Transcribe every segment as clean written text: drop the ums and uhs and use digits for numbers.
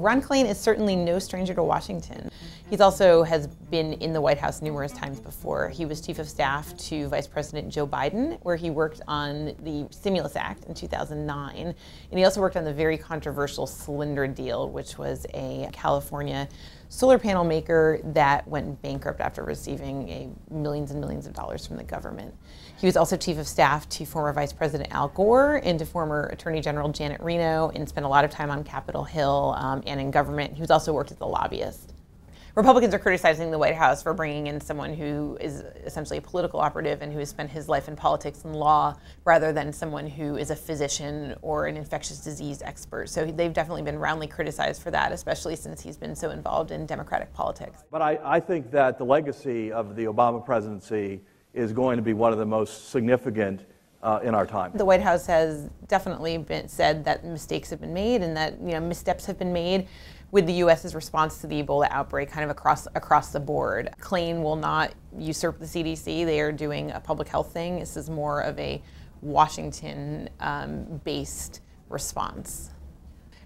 Ron Klain is certainly no stranger to Washington. He also has been in the White House numerous times before. He was chief of staff to Vice President Joe Biden, where he worked on the Stimulus Act in 2009. And he also worked on the very controversial Cylinder deal, which was a California solar panel maker that went bankrupt after receiving millions and millions of dollars from the government. He was also chief of staff to former Vice President Al Gore and to former Attorney General Janet Reno, and spent a lot of time on Capitol Hill and in government. He was also worked as a lobbyist. Republicans are criticizing the White House for bringing in someone who is essentially a political operative and who has spent his life in politics and law, rather than someone who is a physician or an infectious disease expert. So they've definitely been roundly criticized for that, especially since he's been so involved in Democratic politics. But I think that the legacy of the Obama presidency is going to be one of the most significant in our time. The White House has definitely said that mistakes have been made and that missteps have been made with the U.S.'s response to the Ebola outbreak kind of across the board. Klain will not usurp the CDC. They are doing a public health thing. This is more of a Washington-based response.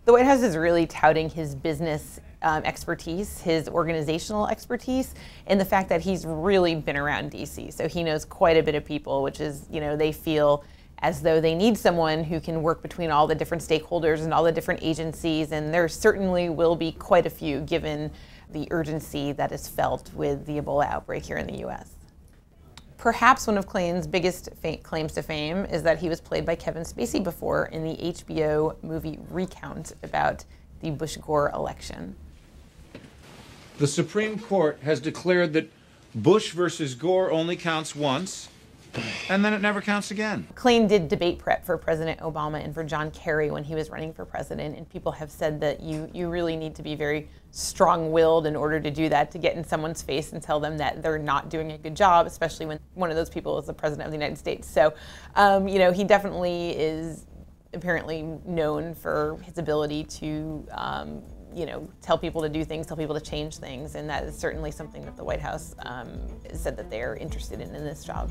The White House is really touting his business expertise, his organizational expertise, and the fact that he's really been around D.C. So he knows quite a bit of people, which is, they feel as though they need someone who can work between all the different stakeholders and all the different agencies, and there certainly will be quite a few given the urgency that is felt with the Ebola outbreak here in the U.S. Perhaps one of Klain's biggest claims to fame is that he was played by Kevin Spacey before in the HBO movie Recount about the Bush-Gore election. The Supreme Court has declared that Bush versus Gore only counts once, and then it never counts again. Klain did debate prep for President Obama and for John Kerry when he was running for president, and people have said that you really need to be very strong-willed in order to do that, to get in someone's face and tell them that they're not doing a good job, especially when one of those people is the president of the United States. So, he definitely is apparently known for his ability to tell people to do things, tell people to change things, and that is certainly something that the White House said that they're interested in this job.